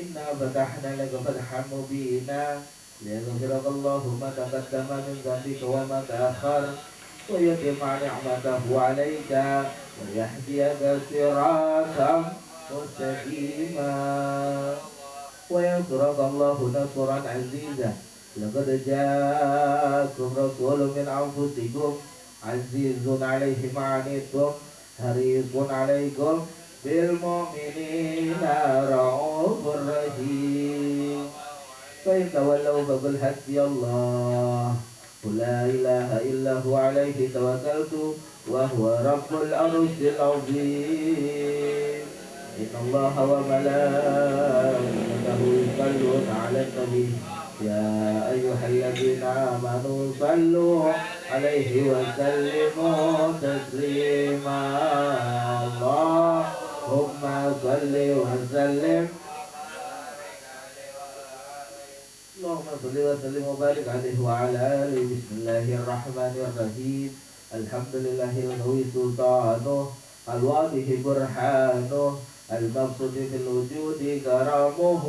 إنا فتحنا لك فتحا مبينا ليغفر لك الله ما تقدم من ذنبك وما تأخر ويتم نعمته عليك ويهديك صراطا مستقيما وينصرك الله نصرا عزيزا لقد جاءكم رسول من أنفسكم عزيز عليه ما عنتم حريص عليكم بالمؤمنين رؤوف رحيم فإن تولوا فقل حسبي الله قل لا إله إلا هو عليه توكلت وهو رب العرش العظيم إن الله وملائكته يصلون على النبي يا أيها الذين آمنوا صلوا عليه وسلموا تسليما اللهم صل وسلم اللهم صل وسلم وبارك عليه وعلى آله بسم الله الرحمن الرحيم الحمد لله القوي سلطانه الواضح برهانه المبسوط في الوجود كرمه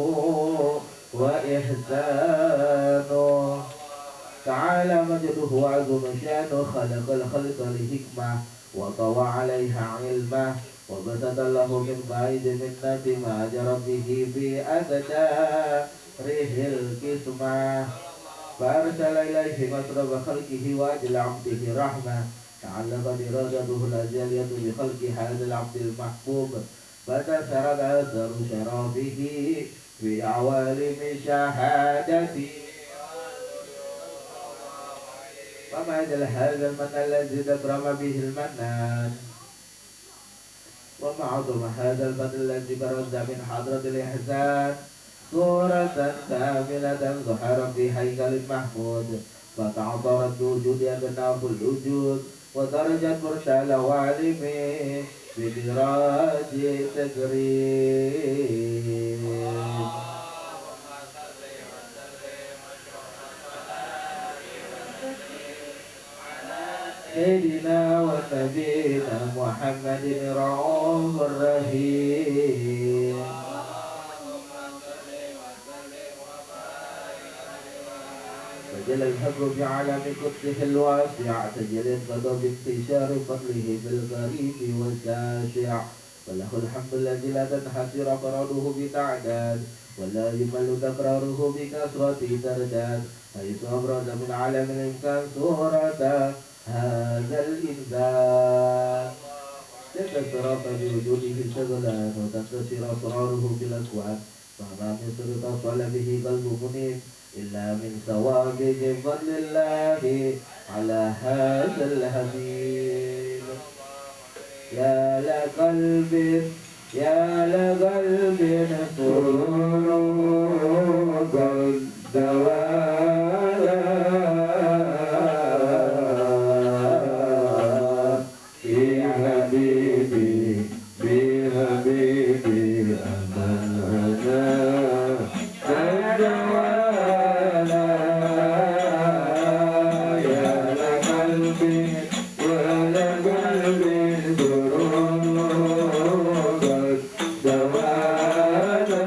وإحسانه تعالى مجده وعظم شانه خلق الخلق لحكمة وطوى عليها علمه وبسط له من بعيد منة ما جرى به في أقداره القسمة فأرسل إليه مطرب خلقه وأجل عبده رحمة تعلقت إرادته الأزلية بخلق هذا العبد المحبوب فتسرد أثر شرفه في عوالم شهادته وما أجل هذا المن الذي تكرم به المنان وما عظم هذا الفضل الذي برز من حضرة الإحسان صورة كاملة ظهر في هيكل محمود فتعطرت بوجود أبناء الوجود ودرجة مرسل وعلمه بدراج تكريم سيدنا ونبينا محمد رؤوف الرحيم تجل الحب بعالم قدسه الواسع تجل القدر بانتشار فضله بالغريب والشاسع وله الحمد الذي لا تنحصر أفراده بتعداد ولا يمل تكراره بكثرة ترداد حيث أبرز من عالم الإمكان صورة هذا الإنسان تكسر بوجوده شغلان وتنتشر أسراره بالأكوان فما من سر تصل به قلب منيب إلا من ثواب فضل الله على هذا الحبيب يا لقلب سرور قد دوالا بحبيبي أمانا الدوالا يا لقلبي ولقلبي سرور قد دوالا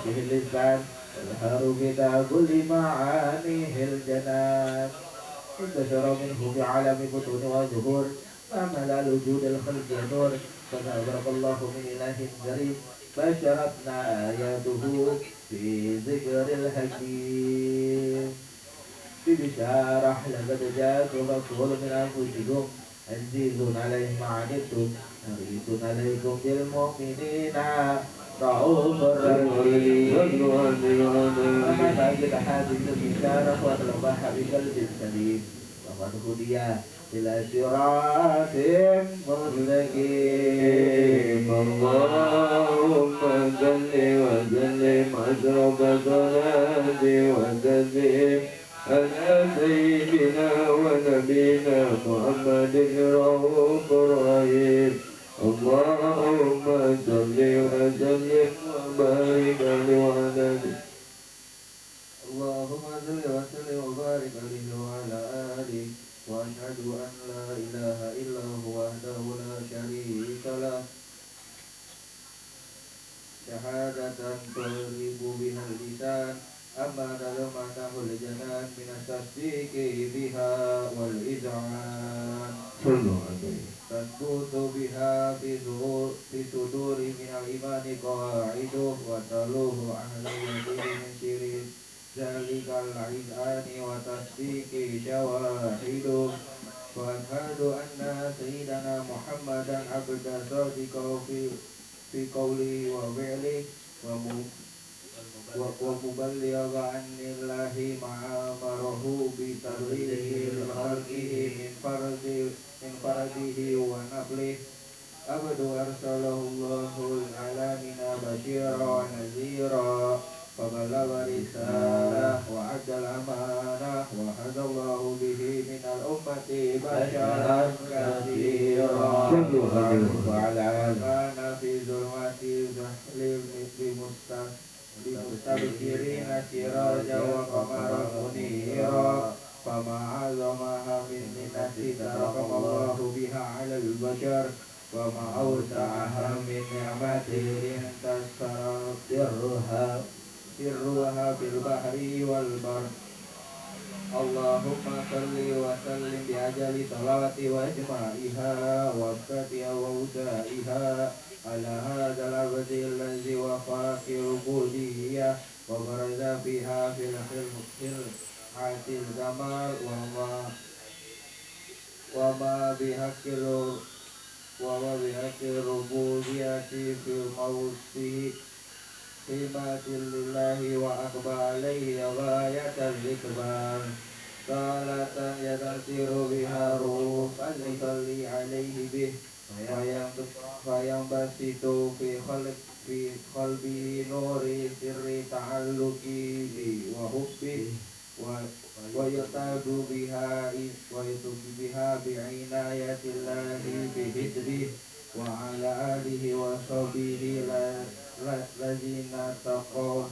به اللسان يظهر بذا كل معانيه الجنان انتشر منه في عالم بطون وظهور فملا الوجود الخلق نور فتبارك الله من إله كريم بشرتنا آياته في ذكر الحكيم ببشارة لقد جاءكم رسول من أنفسكم عزيز عليه ما عنتم حريص عليكم بالمؤمنين رؤوف رحيم أما بقي حادث البشارة والرباح بقلب سليم وقد هدي إلى صراط مستقيم اللهم صل وسلم أشرف صلاة وتسليم على سيدنا ونبينا محمد رؤوف رحيم اللهم صل وسلم وبارك على اللهم صل وسلم وبارك عليه وعلى آله وأشهد أن لا إله إلا هو وحده لا شريك له شهادة تغلب بها اللسان أما كلمته الجنان من التصديق بها والإذعان تثبت بها في صدور من الإيمان قواعده وتلوه أهل اليقين من سير ذلك الإذعان وتصديق شواهده وأشهد أن سيدنا محمدا عبد صادقه في قوله وفعله ومبلغ عن الله ما أمره بتبليغه لخلقه من فرده ونفله عبد أرسله الله العالمين بشيرا ونذيرا فبلغ رسالة وأدى الأمانة وهدى الله به من الأمة بشرا كثيرا وعلى كان في ظلمات زحل بمستبشرين سراجا وقمرا منيرا فما أعظمها من منة ترحم الله بها على البشر وما أوسعها من نعمة انتصر سرها في البحر والبر اللهم صل وسلم بأجل صلاة وإجمائها وبكتها ووسائها على هذا العبد الذي وفى في العبودية وبرز فيها في الخلقة الجمال وما بحق الربوبية في موته خدمة لله وأقبل عليه غاية الإكبار صلاة يتسير بها روح يصلي عليه به فينبسط في قلبه نور سر تعلقه وحبه ويطاب بها بعناية الله بحسبه وعلى آله وصحبه الذين تقوا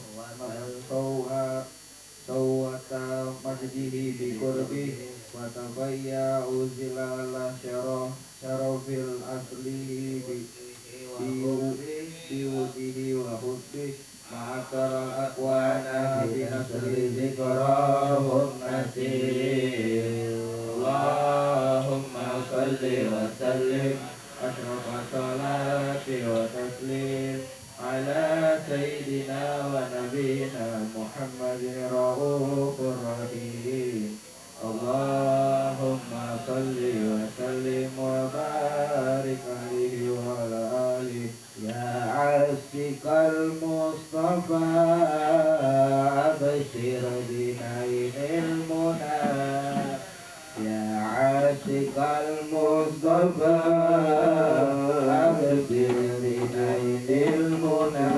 صوت مجده بقربه وتفيأوا زلال شرف الأصله بوده وحبه مع ترى الأكوان بنصر ذكراهم نسير اللهم صل وسلم أشرف الصلاة وتسليم على سيدنا ونبينا محمد رؤوف رحيم اللهم صل وسلم وبارك عليه وعلى آله يا عاشق المصطفى أبشر بنعيم المنى يا عاشق المصطفى أبشر بنعيم المنى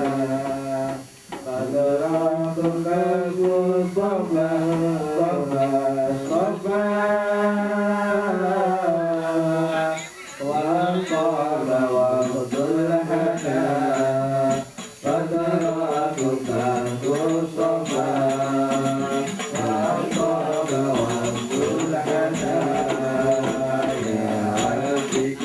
قد رأتك المصطفى صفا وقال وخذ الحنى قد رأتك المصطفى وقال وخذ الحنى يا عاشق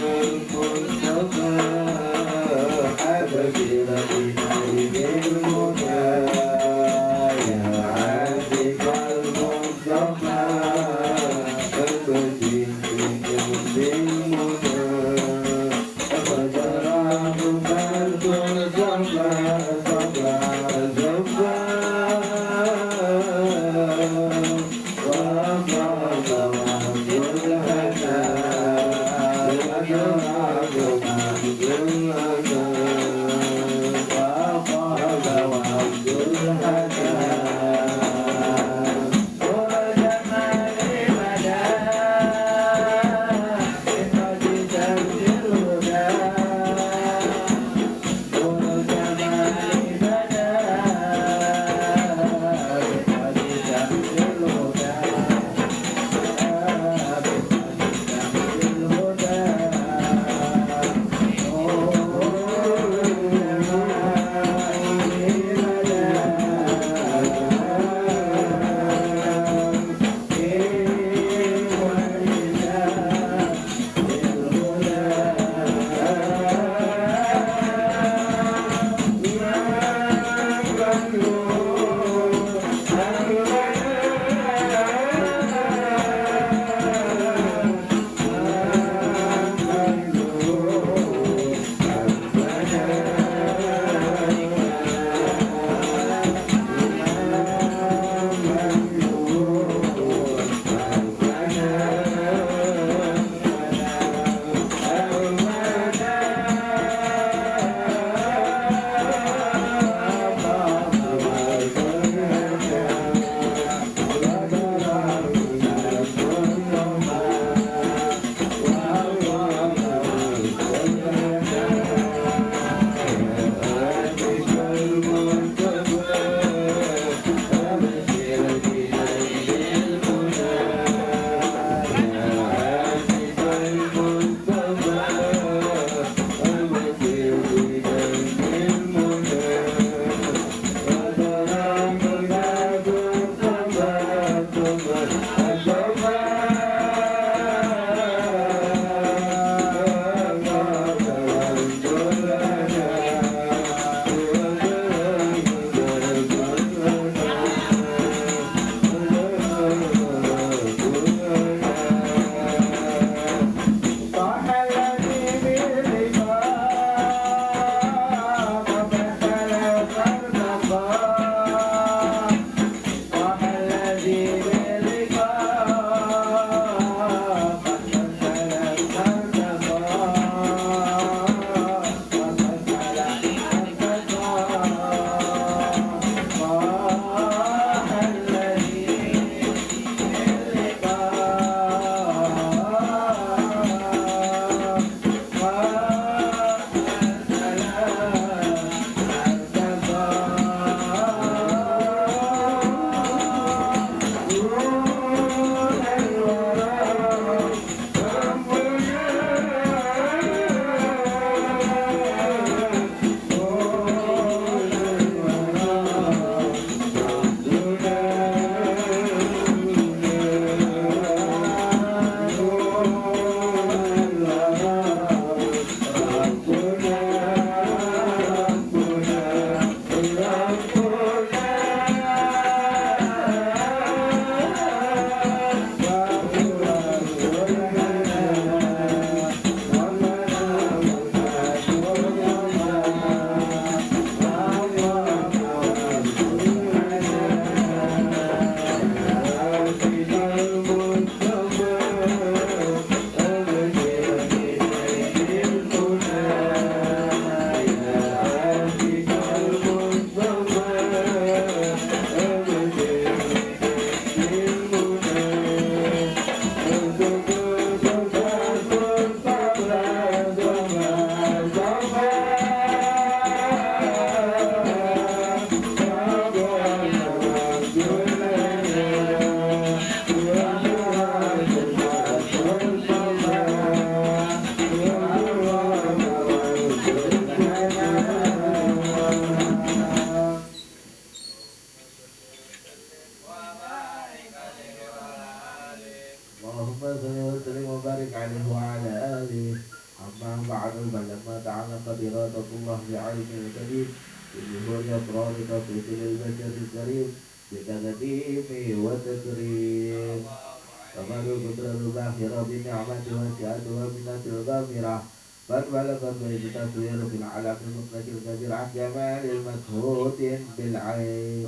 بالعين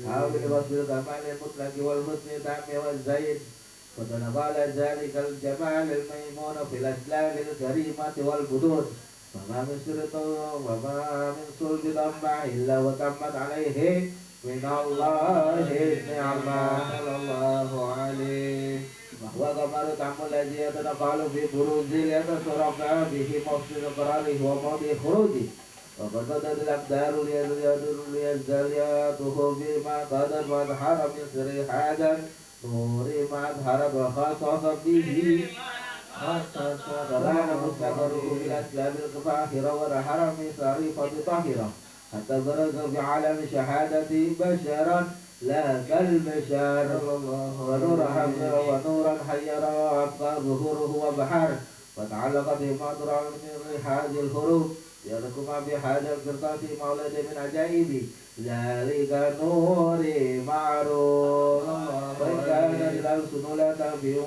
أو بالوصف الكمال المطلق والحسن التام والزين ودل على ذلك الجمال الميمون في الأسلام الكريمة والبدور وما من صلب ضمع إلا وتمت عليه من الله النعمة صلى الله عليه وهو قمر الدم الذي يتنقل في بروز يتصرف به مفصل قراره وموضع خروجه وقد بدت الأقدار ليزدرياته بما قدر وأظهر من سر هذا نور ما أظهر وخصص به كان مستقره بالأسباب الفاخرة ورحر من صريفة طاهرة حتى برز في عالم شهادة بشرا لا كالبشر ونور حفظ ونورا حيرا وأبقى ظهوره وبحر وتعلق به مطرع من رحاز الحروف يركم بهذا القرطاس مولد من عجائب ذلك النور معروف وإن كان الألسن لا تنفع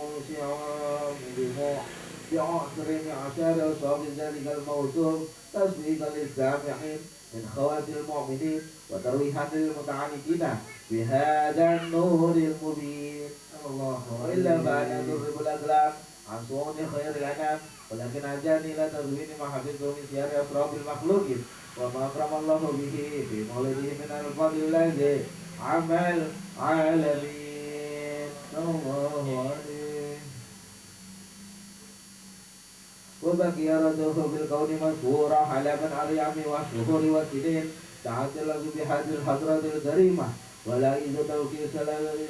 بعصر عشر صاب ذلك الموسوم تصديقا للسامعين من خواتم المؤمنين وترويحا للمتعاندين بهذا النور المبين وإلا فأنا أضرب الأقلام عن صون خير الأنام ولكن أجاني لا تزوين ما حفظته من سير أسراب المخلوقين وما أكرم الله به في مولده من الفضل الذي عمل عالمين صلى الله عليه وبقي رده بالكون مشهورا على من الأيام والشهور والسنين تعجل بهذه الحضرة الكريمة ولا إذ توكيس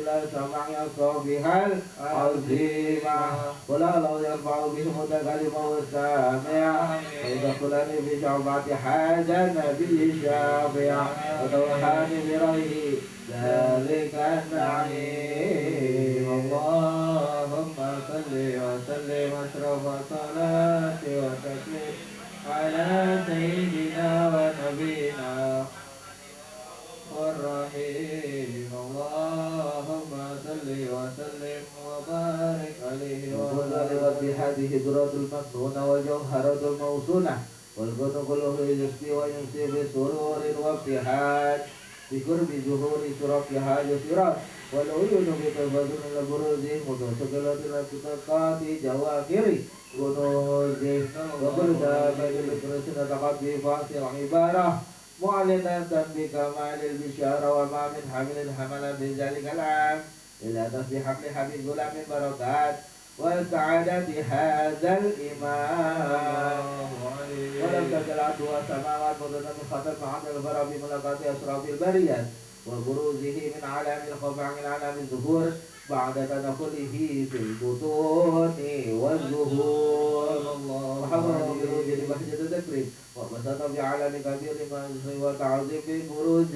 إلى سماع أصحابها العظيمة ولا لو يرفع به متكلم والسامع ويدخلان في شعبات حاجة النبي الشافع وتوحان برأيه ذلك النعيم اللهم صل وسلم أشرف الصلاة وتسليم على سيدنا ونبينا الرحيم اللهم صل وسلم وبارك عليه وعلى هذه الدرة المكنونة والجوهرة الموصونة والكون كله يشفي ويمسي بسرور وابتهاج بقرب ظهور شرفها يسيرات والعيون بتفضل البروز متشكلة الاتقاء جواهر كنوزه وكل دابة بكرسنا تقضي فاصل عبارة معلنة بكمال البشارة وما من حمل حمل في ذلك العام إلا تصبح حمل غلام بركات وسعادة هذا الإمام ولم تزل عدوى السماوات مدة من خطر عند البر بملاقاة أشراف البريات وبروزه من علام الخفع من علام الظهور بعد تدخله في البطون والظهور وحضره بروزه بهجة التكريم وبسط في عالم كبير من وتعظيم في بروز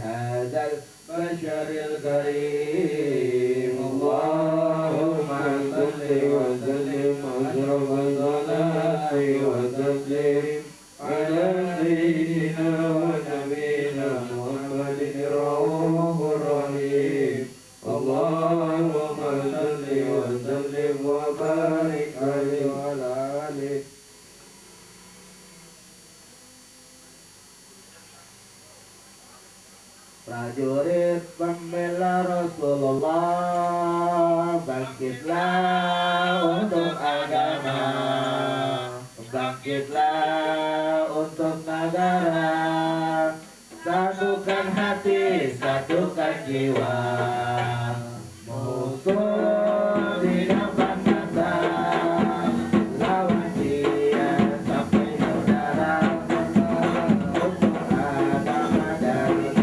هذا البشر الكريم اللهم صل وسلم أشرف الصلاة وتسليم على سيدنا ونبينا محمد الرؤوف الرحيم اللهم صل وسلم وبارك عليه وعلى آله prajurit pembela Rasulullah, bangkitlah untuk agama, bangkitlah untuk negara, satukan hati, satukan jiwa, musuh tidak mata, lawan dia sampai saudara, untuk agama dari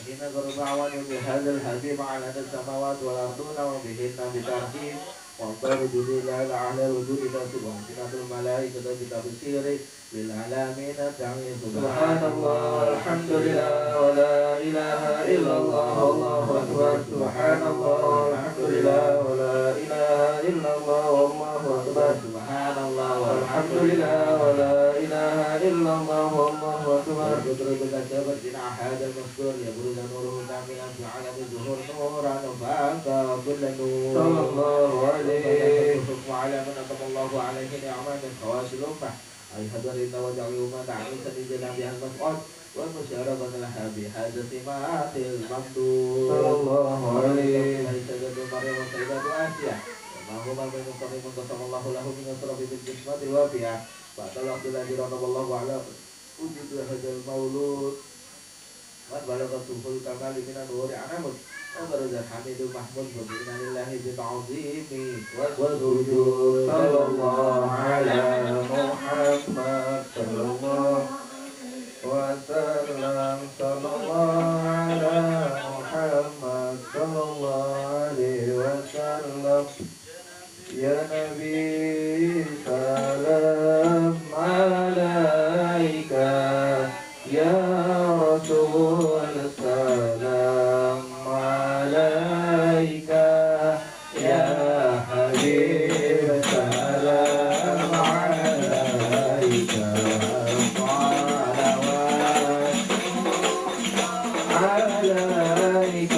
حين غرب عوان بهذا الحبيب على السماوات والأرضون وبهن بترحيب وأمطار جديد على الوجود ناسب وامتناع الملائكة بتبشير للعالمين تعميم سبحان الله الحمد لله ولا إله إلا الله والله أكبر سبحان الله الحمد لله ولا إله إلا الله والله أكبر سبحان الله والحمد لله ولا إله إلا الله والله أكبر قدرة الكبر جناح هذا المذكور يبرز نوره كاملا في عالم الظهور نورا فاق كل نور صلى الله عليه وعلى من أتم الله عليه نعمة من خواص الأمة أي حضرنا وجعلوا ما دعمت لجنابها المسعود والمشاركة لها بهذا سمات الممدود صلى الله عليه سيدة مريم وسيدة آسيا وما هما من مقام قسم الله له من أسرف بالجسمة الوافية بعد الوقت الذي رتب الله على وجود هذا المولود قد بلغ سوف الكمال من النور عنمد وبرز الحميد المحمود فبإنا لله بالعظيم والسجود صلى الله على محمد صلى الله وسلم صلى الله على محمد صلى الله عليه وسلم يا نبي سلام عليك يا رسول سلام عليك يا حبيب سلام عليك عليك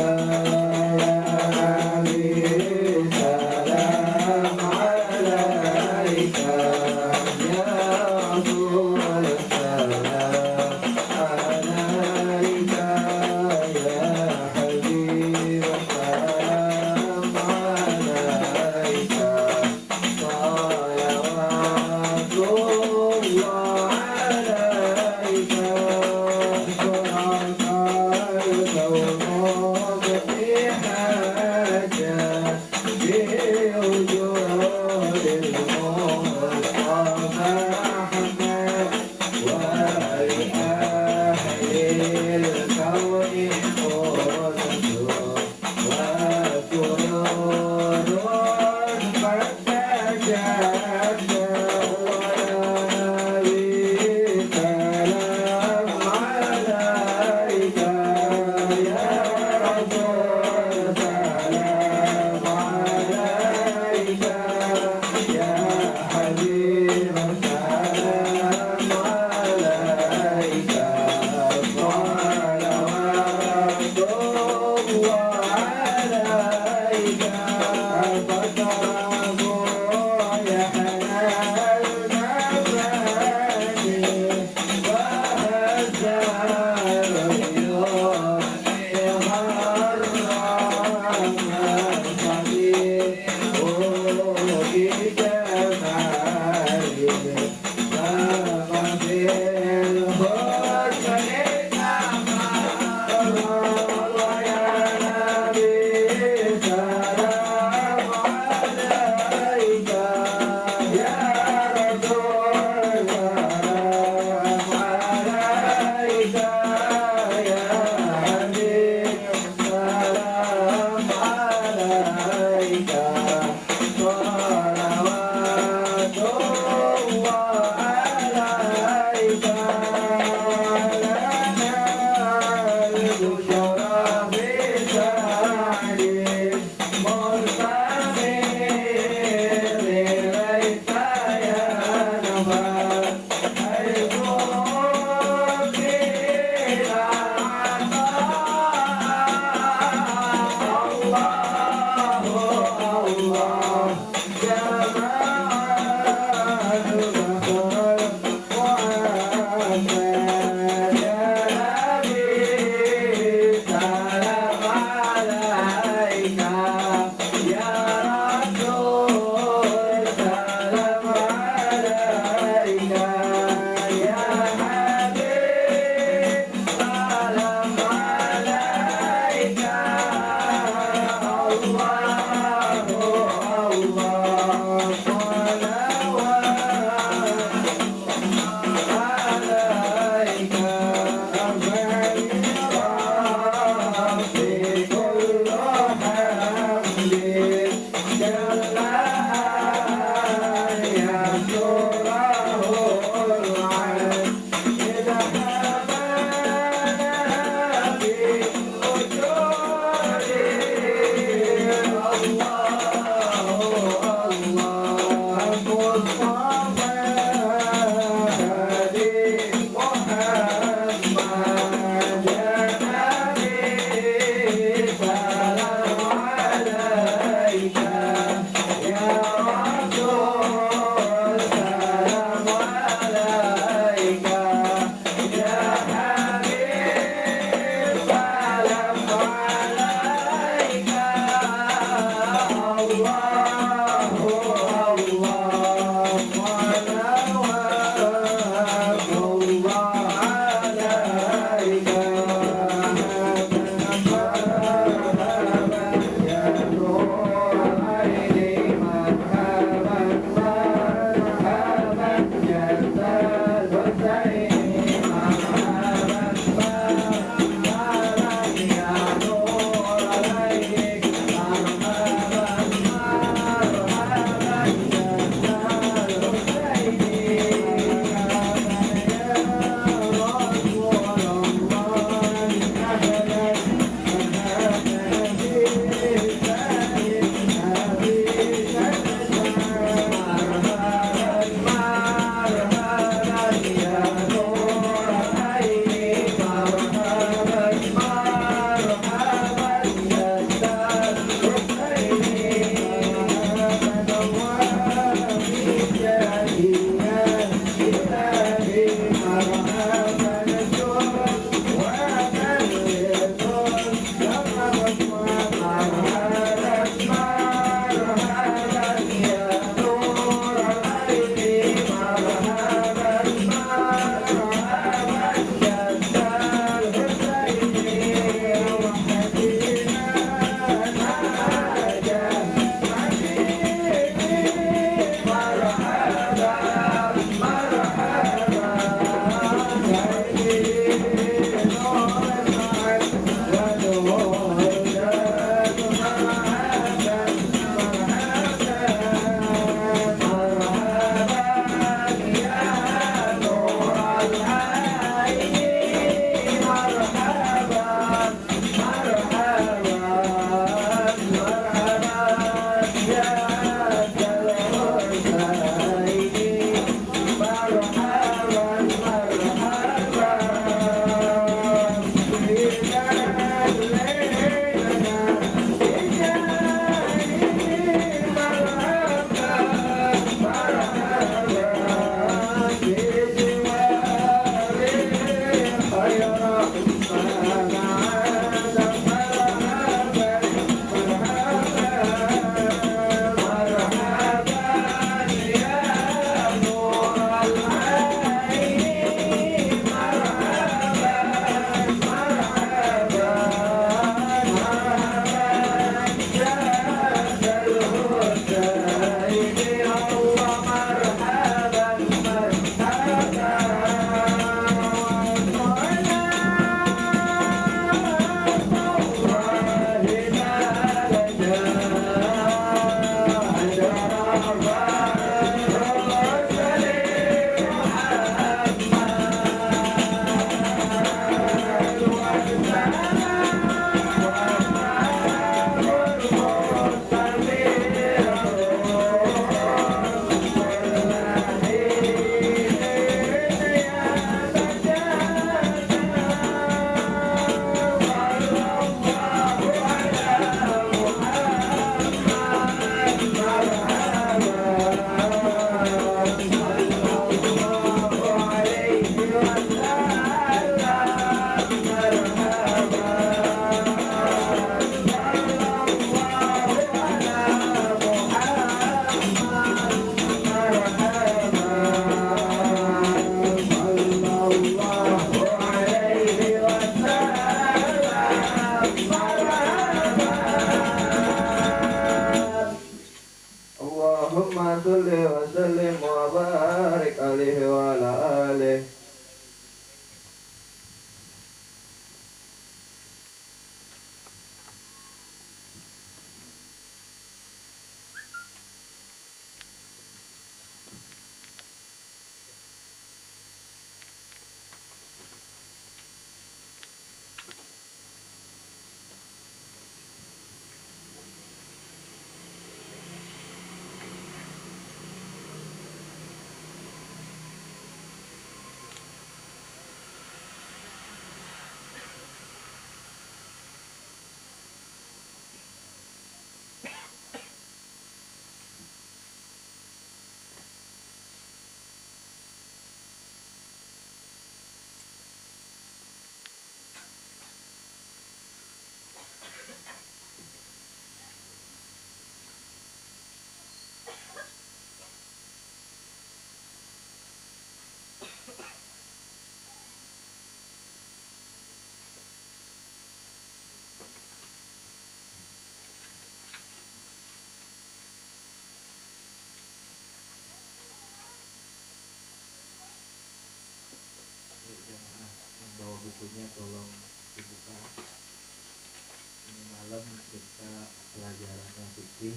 malam kita pelajarannya fikih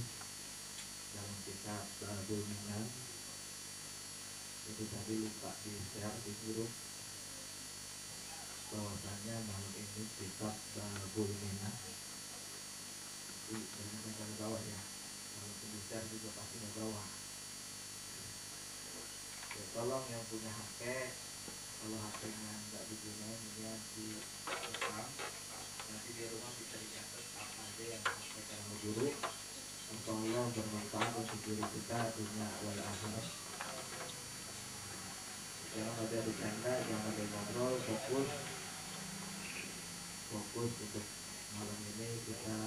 dalam kitab Babul Minan. Jadi tadi lupa di share di grup bahwasanya malam ini kitab Babul Minan. Jadi jangan ke bawah ya. Kalau di share juga pasti ke bawah. Ya, tolong yang punya HP, kalau HP-nya nggak digunakan ya di rekam. Nanti di rumah bisa dicatat apa aja yang disampaikan oleh guru. Insyaallah bermanfaat untuk diri kita dunia wal akhirat. Jangan ada bercanda, jangan ada ngobrol, fokus untuk malam ini kita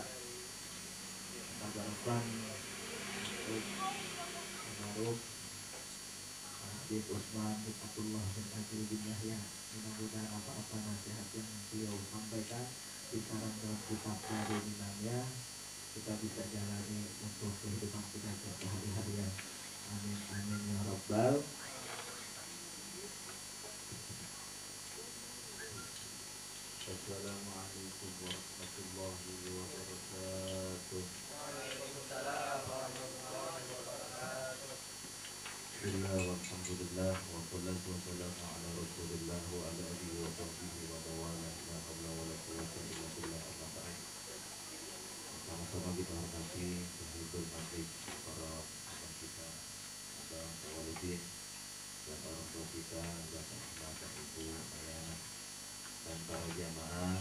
tabarrukan untuk menaruh Habib Utsman Hikmatullah bin Ajri bin Yahya. Mudah-mudahan apa-apa nasihat yang beliau sampaikan di saran dalam kitab Babul Minannya kita bisa jalani untuk kehidupan kita sehari-harian. Amin amin ya rabbal. Assalamualaikum warahmatullahi wabarakatuh. Waalaikumsalam warahmatullahi wabarakatuh. Bismillah walhamdulillah wassalatu wassalamu ala rasulillah wa ala alihi wa sahbihi wa mawala la haula wala quwwata illa billah. Sama-sama kita hormati Sahibul Majlis para abang kita, abang Walidin dan orang tua kita, dan bapak ibu ayah dan para jamaah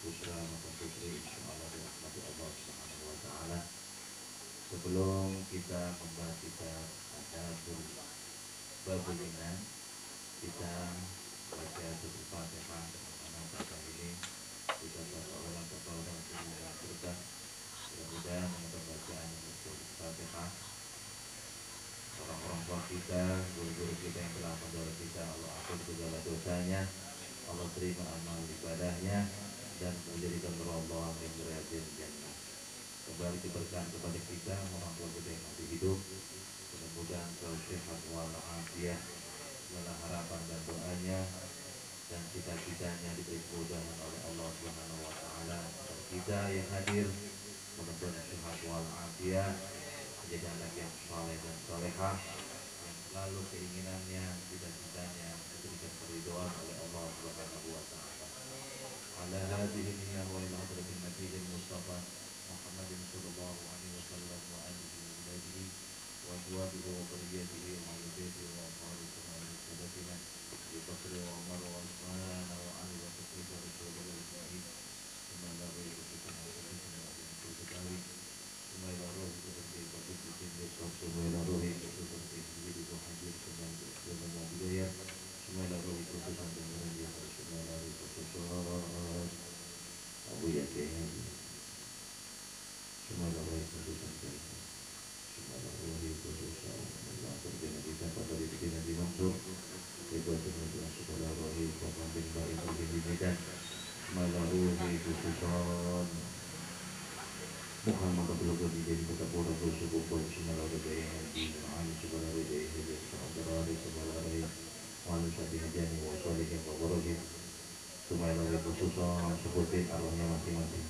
putra maupun putri insyaallah dirahmati Allah Subhanahu wa taala. Sebelum kita membahas kitab Babul Minan, kita baca surah Fatihah bersama kita ini. Kita seorang kepala dengan berkah. Mudah-mudahan dengan bacaan surah Fatihah orang-orang tua kita, guru-guru kita yang telah mendorong kita, Allah ampun segala dosanya, Allah terima amal ibadahnya, dan menjadikan Allah min riyadil jannah. Kembali keberkahan kepada kita, orang tua kita yang masih hidup. Mudah-mudahan selalu sehat walafiat, segala harapan dan doanya dan cita-citanya diberi kemudahan oleh Allah Subhanahu wa taala. Dan kita yang hadir mudah-mudahan sehat walafiat, menjadi anak yang saleh dan salehah, yang selalu keinginannya, cita-citanya diberikan keridhaan oleh Allah Subhanahu wa taala. Ala hadhihi niyyah wa ila hadratin nabiyil mustafa Muhammadin sallallahu alaihi wasallam wa alihi wa sahbihi wa azwajihi wa dhurriyyatihi wa ahli baitihi wa ashabihi sadatina Abu Bakr wa Umar wa Utsman wa Ali wa sahbihi wa radhiyallahu anhum. Semoga Allah berkenan untuk kita semoga Allah berkenan untuk kita semoga Allah berkenan untuk kita hadir semoga budaya semoga Allah berkenan dengan dia semoga Allah berkenan Abu Yakin semoga Allah berkenan semoga Allah berkenan Allah berkenan kita pada diri Nabi Mansur itu semoga semoga Allah berkenan bin baik begini dan semoga Allah berkenan Muhammad Abdullah jadi tetap orang bersyukur buat semua orang yang di mana segala rejeki dan segala rejeki walau sabi hajani wa sholihin wa barahin semua yang khususan sebutin arwahnya masing-masing.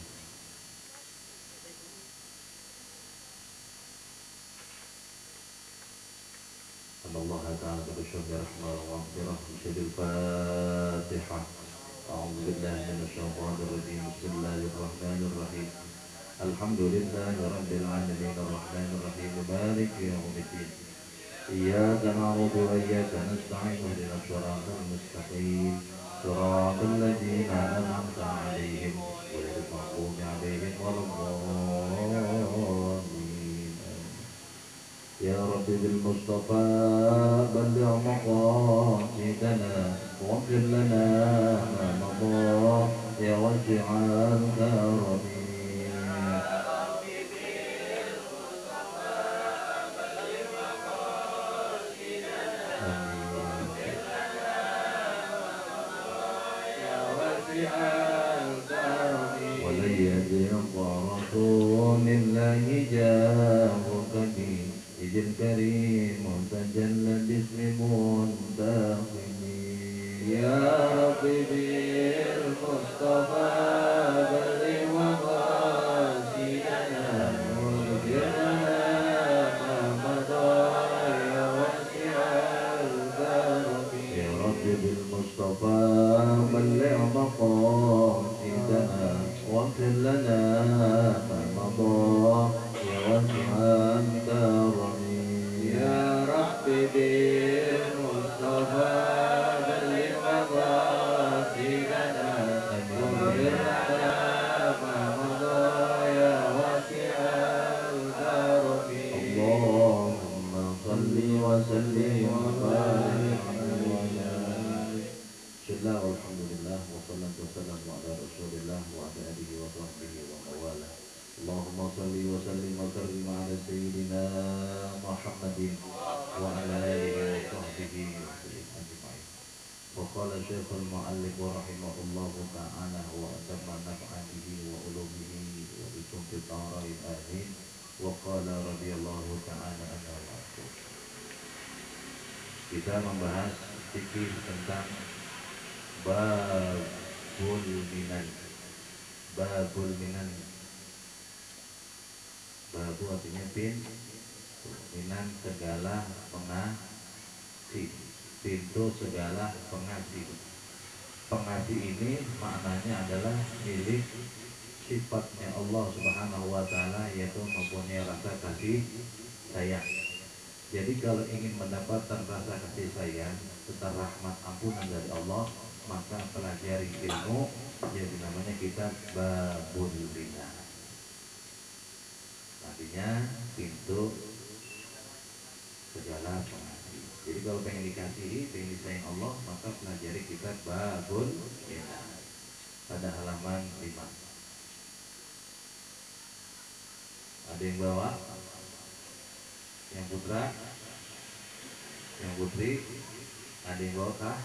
Allah Ta'ala bersyukur rahmah wa maghfirah bisyadil Fatihah. A'udzu billahi minasyaitonir rajim. Bismillahirrahmanirrahim. Alhamdulillahi rabbil alamin arrahmanir rahim maliki yaumiddin. Iyyaka na'budu wa iyyaka nasta'in ihdinas siratal mustaqim. Siratal ladzina an'amta 'alaihim ghairil maghdubi 'alaihim waladdallin. Ya Rabbi bil Mustafa balligh maqasidana waghfir lana ma madha ya wasi'al karami. الكريم تجلى باسم منتقم يا رب بالمصطفى بلغ مقاصدنا ما مضى يا واسع الكرم يا رب بالمصطفى بلغ مقاصدنا واغفر لنا ما مضى يا واسع الكرم اللهم صل وسلم وبارك Bismillah, walhamdulillah, wassalatu wassalamu ala rasulillah wa ala alihi wa sahbihi wa mawala Allahumma salli wa sallim wa karrim ala sayyidina Muhammadin wa ala alihi wa sahbihi wa sallim ajma'in wa qala syekhul mu'allif wa rahimahullahu ta'ala wa atamma naf'atihi wa ulumihi wa bisumti ta'arain ahin wa qala radiyallahu ta'ala anha wa kita membahas fikih tentang babul minan. Babul minan. Babu artinya minan segala pengasih. Pintu segala pengasih. Pengasih ini maknanya adalah milik sifatnya Allah Subhanahu wa taala, yaitu mempunyai rasa kasih sayang. Jadi kalau ingin mendapatkan rasa kasih sayang serta rahmat ampunan dari Allah, maka pelajari ilmu yang namanya kitab Babul Minan. Artinya pintu segala pengasih. Jadi kalau pengen dikasihi, pengen disayang Allah, maka pelajari kitab Babul Minan pada halaman 5. Ada yang bawa? Yang putra? Yang putri? Ada yang bawa kah?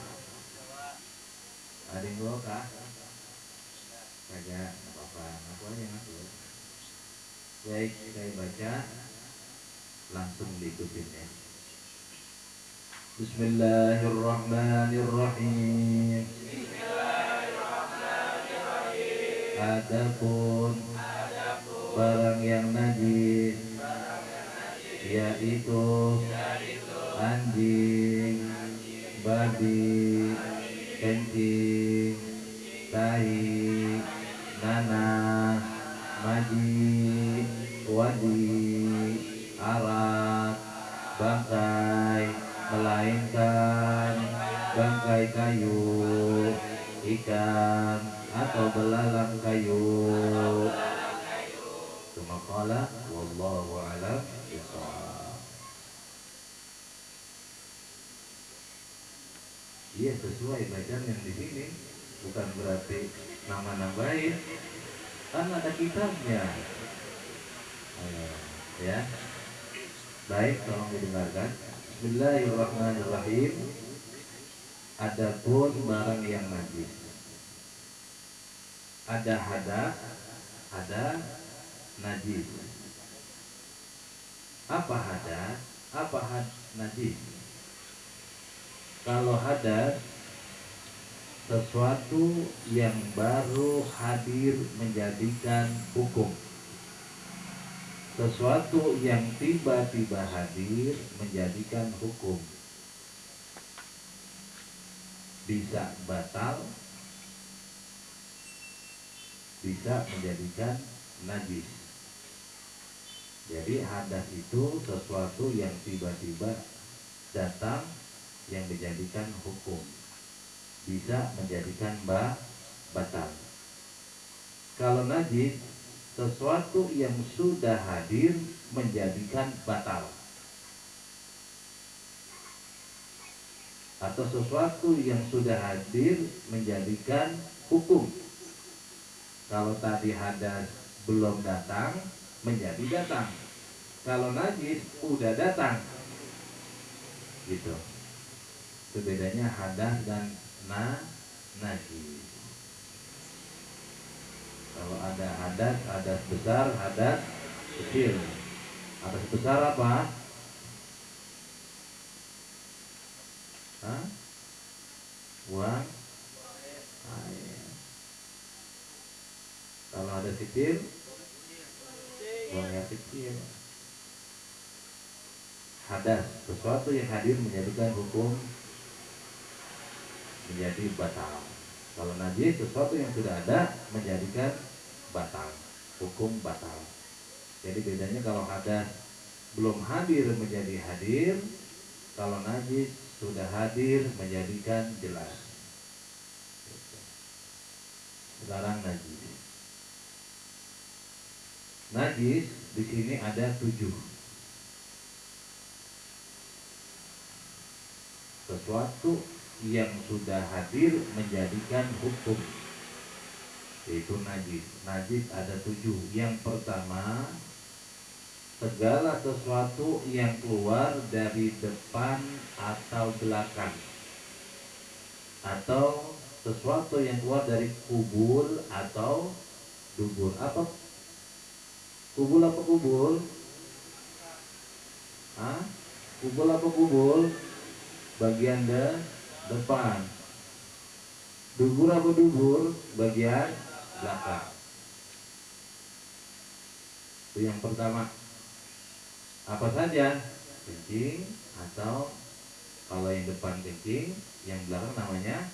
Ada yang bawa kah? Kagak, nggak apa-apa, ngaku aja ngaku. Baik, saya baca, langsung diikutin ya. Bismillahirrahmanirrahim. Adapun barang yang najis, yaitu anjing, babi, kencing, tahi, nanah, maji, wadi, arak, bangkai, melainkan bangkai kayu, ikan atau belalang kayu. Semaqala wallahu a'lam bishawab. Iya, sesuai bacaan yang di sini, bukan berarti nama nambahin, kan ada kitabnya. Ya, baik, tolong didengarkan. Bismillahirrahmanirrahim. Adapun barang yang najis, ada hadas, ada najis. Apa hadas? Apa najis? Kalau hadas, sesuatu yang baru hadir menjadikan hukum. Sesuatu yang tiba-tiba hadir menjadikan hukum. Bisa batal, bisa menjadikan najis. Jadi hadas itu sesuatu yang tiba-tiba datang yang menjadikan hukum, bisa menjadikan batal. Kalau najis, sesuatu yang sudah hadir menjadikan batal, atau sesuatu yang sudah hadir menjadikan hukum. Kalau tadi hadas belum datang, menjadi datang. Kalau najis udah datang, gitu. Itu bedanya hadas dan najis. Kalau ada hadas besar, hadas kecil. Hadas besar apa? Buang air. Kalau hadas kecil, buang air kecil. Hadas, sesuatu yang hadir menjadikan hukum menjadi batal. Kalau najis, sesuatu yang sudah ada menjadikan batal. hukum batal. Jadi bedanya kalau hadas belum hadir menjadi hadir, kalau najis sudah hadir menjadikan jelas. Sekarang najis. Najis di sini ada 7. Sesuatu yang sudah hadir menjadikan hukum, yaitu najis. Najis ada 7. Yang pertama, segala sesuatu yang keluar dari depan atau belakang, atau sesuatu yang keluar dari kubur atau dubur. Apa kubur? Apa kubur? Hah? Kubur apa kubur? Bagian depan. Dubur apa dubur? Bagian belakang. Itu yang pertama. Apa saja? Kencing, atau kalau yang depan kencing, yang belakang namanya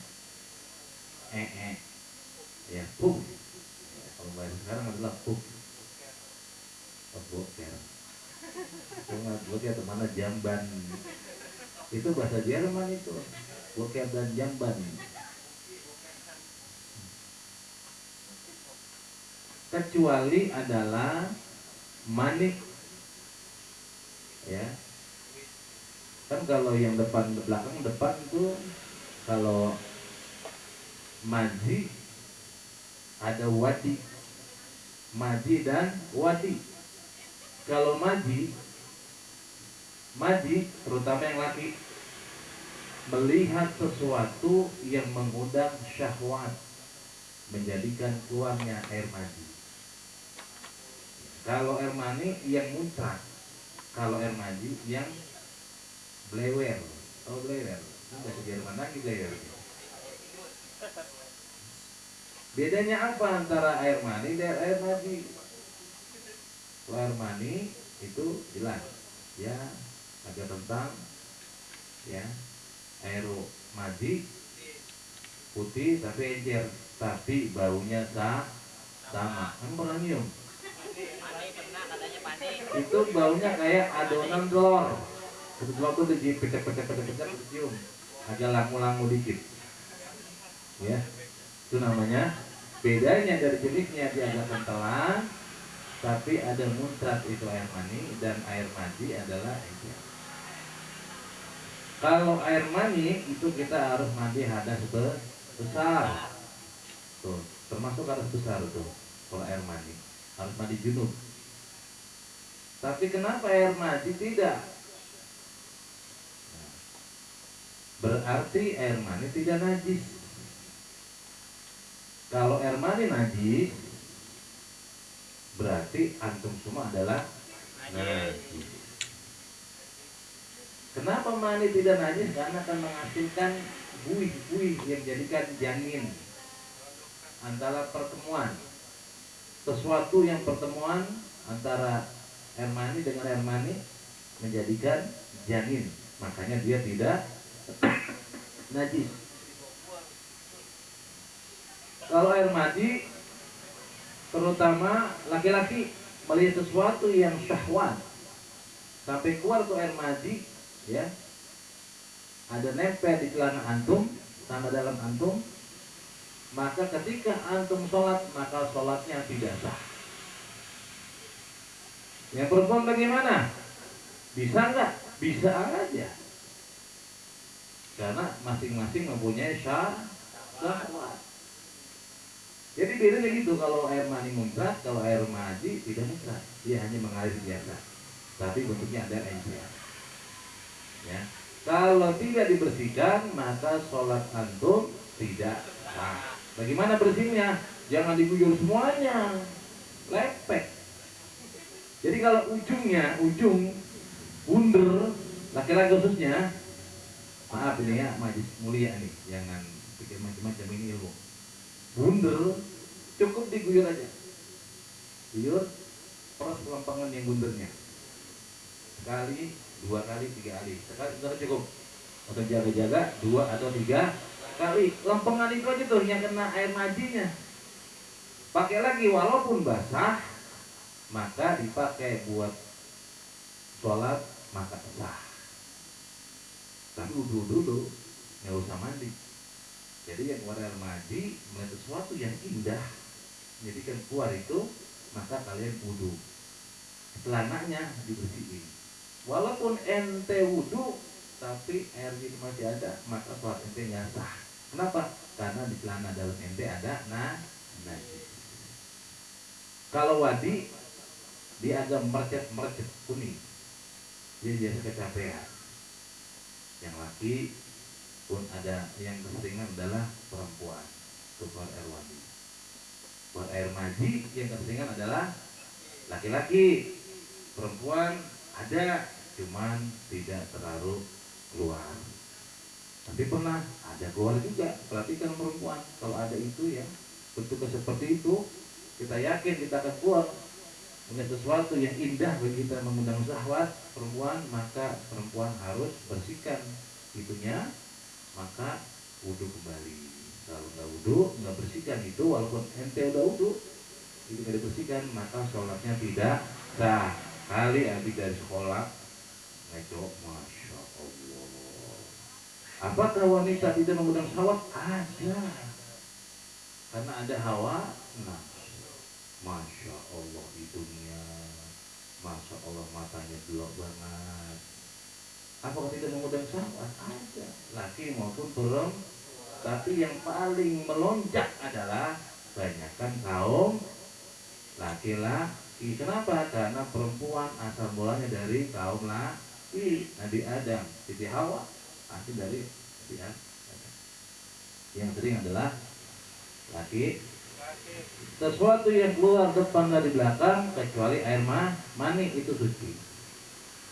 ya, pup. Ya, kalau bahasa sekarang adalah pup. Boker. Boker atau mana jamban. Itu bahasa Jerman itu. Boker dan jamban. Kecuali adalah manik. Ya. Kan kalau yang depan belakang, depan itu kalau maji ada wadi. Maji dan wadi. Kalau maji terutama yang laki, melihat sesuatu yang mengundang syahwat, menjadikan keluarnya air mani. Kalau air mani yang muncrat, kalau air mani yang blewer. Oh, blewer. Itu bahasa Jerman lagi blewer. Bedanya apa antara air mani dan air mani? Kalau air mani itu jelas, ya, agak rentang, ya. Air mani putih tapi encer, tapi baunya sama. Kamu pernah nyium? Itu baunya kayak adonan telur. Telur tuh dipecah-pecah cium, agak langu-langu dikit, ya. Itu namanya. Bedanya dari jenisnya, dia agak kentalan, tapi ada muncrat, itu air mani, dan air mani adalah encer. Kalau air mani itu kita harus mandi hadas besar, tuh, termasuk hadas besar tuh. Kalau air mani harus mandi junub. Tapi kenapa air mani tidak? Nah, berarti air mani tidak najis. Kalau air mani najis, berarti antum semua adalah najis. Kenapa mani tidak najis? Karena akan menghasilkan buih-buih yang jadikan janin antara pertemuan. Sesuatu yang pertemuan antara air mani dengan air mani menjadikan janin. Makanya dia tidak najis. Kalau air mani, terutama laki-laki melihat sesuatu yang syahwat, sampai keluar tuh air mani, ya, ada nempel di celana antum sama dalam antum, maka ketika antum sholat, maka sholatnya tidak sah. Yang perempuan bagaimana? Bisa nggak? Bisa aja, karena masing-masing mempunyai syahwat. Jadi bedanya gitu, kalau air mani muncrat, kalau air mani tidak muncrat, dia hanya mengalir biasa, tapi bentuknya ada encer. Ya. Kalau tidak dibersihkan, maka sholat antum tidak sah. Bagaimana bersihnya? Jangan diguyur semuanya, lepek. Jadi kalau ujung bunder, laki-laki khususnya, maaf ini ya, majlis mulia nih, jangan pikir macam-macam, ini ilmu. Bunder, cukup diguyur aja. Guyur, peras lempangan yang bundernya. Sekali, 2 kali, 3 kali. Sekali cukup. Atau jaga-jaga 2 atau 3 kali. Lempengan itu aja tuh yang kena air majinya. Pakai lagi walaupun basah, maka dipakai buat sholat maka sah. Tapi wudhu dulu, nggak usah mandi. Jadi yang keluar air mandi melihat sesuatu yang indah, jadikan keluar itu, maka kalian wudhu. Celananya dibersihin. Walaupun ente wudhu, tapi air itu masih ada, maka sholat ente nggak sah. Kenapa? Karena di celana dalam ente ada najis. Kalau wadi, dia agak merecet kuning, dia biasa kecapean. Yang laki pun ada yang keseringan adalah perempuan keluar air wadi. Keluar air mandi yang keseringan adalah laki-laki. Perempuan ada, cuman tidak terlalu keluar. Tapi pernah ada keluar juga. Perhatikan perempuan, kalau ada itu ya bentuknya seperti itu, kita yakin kita akan keluar punya sesuatu yang indah bagi kita mengundang syahwat perempuan, maka perempuan harus bersihkan itunya, maka wudhu kembali. Kalau nggak wudhu, nggak bersihkan itu, walaupun ente udah wudhu itu nggak dibersihkan, maka sholatnya tidak sah. Kali habis dari sekolah ngaco, masya Allah. Apakah wanita tidak mengundang syahwat? Ada, karena ada hawa. Nah, masya Allah hidungnya, masya Allah matanya belok banget. Apakah tidak mengundang syahwat? Ada, laki maupun perempuan. Tapi yang paling melonjak adalah banyakkan kaum laki-laki. Kenapa? Karena perempuan asal mulanya dari kaum laki. Nabi Adam, Siti Hawa asal dari Nabi Adam. Yang sering adalah laki. Sesuatu yang keluar depan dari belakang kecuali air mani itu suci.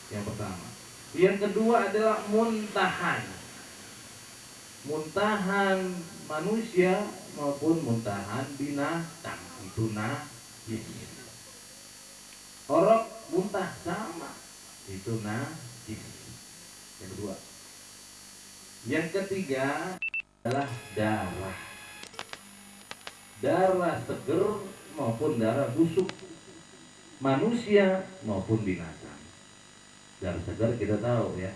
Yang pertama. Yang kedua adalah muntahan. Muntahan manusia maupun muntahan binatang itu najis. Orok muntah sama, itu najis. Yang kedua. Yang ketiga adalah darah. Darah seger maupun darah busuk, manusia maupun binatang. Darah segar kita tahu ya.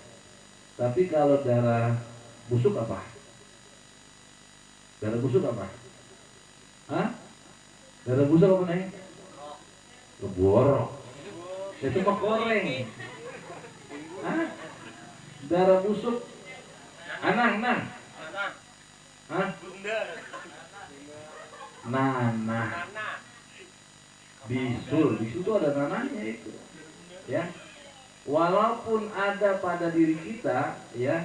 Tapi kalau darah busuk apa? Darah busuk apa? Hah? Darah busuk apa nih? Keborok. Itu mah koreng. Hah? Darah busuk. Anang. Hah? Nanah. Bisul itu ada nanahnya itu. Ya. Walaupun ada pada diri kita, ya,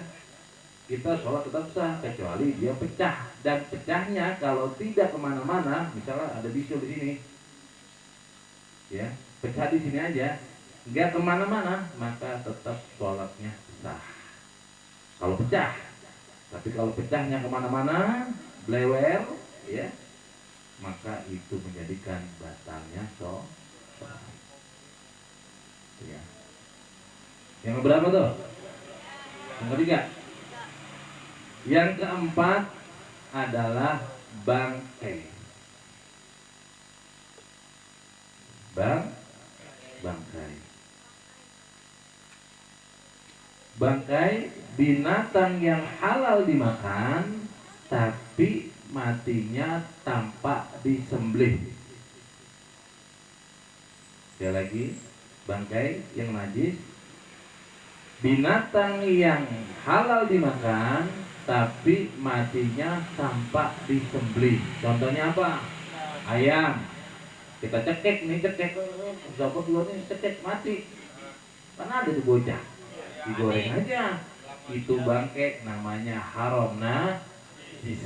kita sholat tetap sah kecuali dia pecah. Dan pecahnya kalau tidak kemana-mana, misalnya ada bisul di sini, ya, pecah di sini aja, nggak kemana-mana, maka tetap sholatnya sah. Kalau pecah, tapi kalau pecahnya kemana-mana, blewer, ya, maka itu menjadikan batalnya sholat. Ya. Yang berapa tuh? Yang ketiga. Yang keempat adalah bangkai. Bangkai. Bangkai binatang yang halal dimakan tapi matinya tanpa disembelih. Sekali lagi, bangkai yang najis, binatang yang halal dimakan tapi matinya tanpa disembelih. Contohnya apa? Ayam. Kita cekek, Sobat dulu nih cekek mati. Kan ada tuh bocah. Digoreng aja. Itu bangkai namanya haram najis.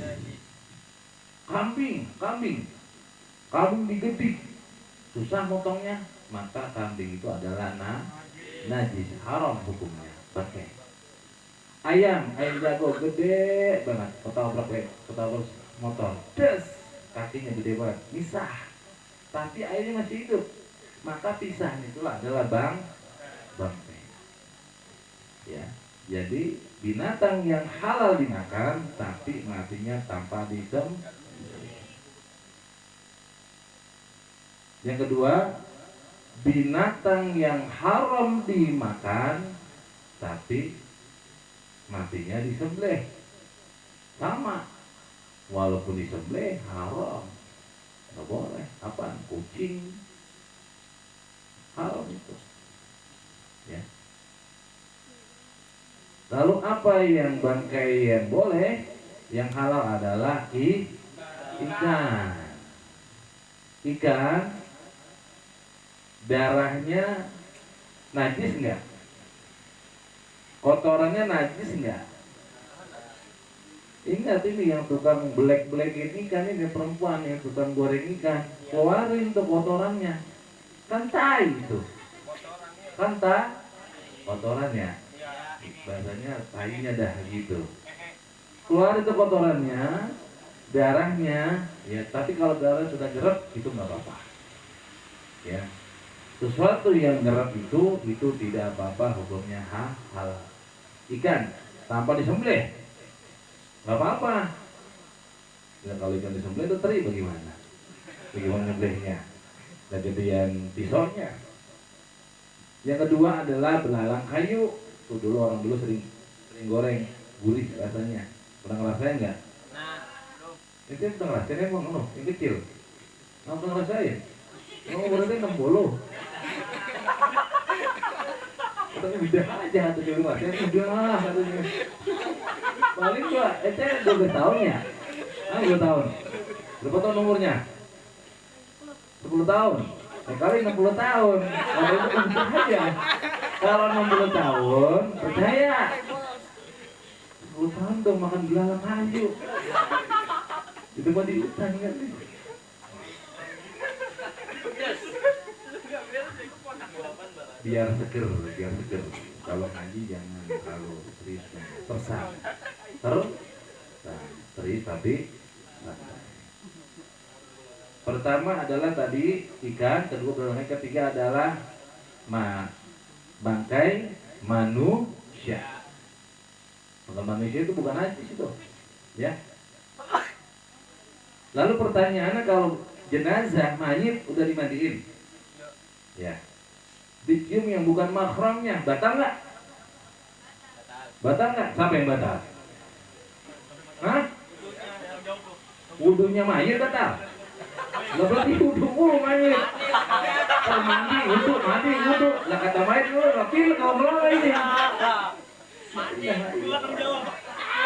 Kambing digedik. Susah motongnya, maka kambing itu adalah najis, haram hukumnya. Bangkai. Ayam jago gede banget, ketabrak motor, des, kakinya gede banget, pisah. Tapi airnya masih hidup, maka pisah itulah adalah bangkai. Ya, jadi binatang yang halal dimakan tapi matinya tanpa disembelih. Yang kedua, binatang yang haram dimakan tapi matinya disembelih, sama, walaupun disembelih haram, nggak boleh. Apaan? Kucing haram itu, ya. Lalu apa yang bangkai yang boleh? Yang halal adalah ikan. Ikan darahnya najis nggak? Kotorannya najis nggak? Ingat ini yang tukang belek-belekin ikan, ini perempuan yang tukang goreng ikan, keluarin tuh kotorannya, kan tai itu, kan kotorannya, bahasanya tainya dah gitu, keluar itu kotorannya, darahnya, ya. Tapi kalau darah sudah nyerap itu nggak apa-apa, ya. Sesuatu yang nyerap itu tidak apa-apa, hukumnya halal. Ikan tanpa disembelih nggak apa-apa. Ya, kalau ikan disembelih itu teri bagaimana? Bagaimana nyembelihnya? Dan gedean pisaunya. Yang kedua adalah belalang kayu. Tuh dulu orang dulu sering goreng, gurih rasanya. Pernah ngerasain nggak? Nah, belum. Itu pernah ngerasain emang yang kecil. Nggak pernah ngerasain. Kamu berarti 60. Katanya beda aja tuh cewek ngerasain, udah katanya. Paling gua, 12 tahun ya? 2 tahun. Berapa tahun umurnya? 10 tahun. Kali 60 tahun. Kalau itu kan percaya. Kalau 60 tahun, percaya. 10 tahun dong makan belalang kayu. Itu mah di hutan kan. Biar seger. Kalau ngaji jangan terlalu serius, tersang. Terus, serius tapi santai. Pertama adalah tadi ikan, kedua belalang, ketiga adalah bangkai manusia. Bangkai manusia itu bukan najis itu, ya. Lalu pertanyaannya, kalau jenazah mayit udah dimandiin, ya, dicium yang bukan mahramnya, batal nggak? Batal nggak? Siapa yang batal? Hah? Wudunya mayit batal? Nggak berarti wudu mulu mayit. Mandi, wudu. Lah kata mayit lu wakil kalau melolong ini.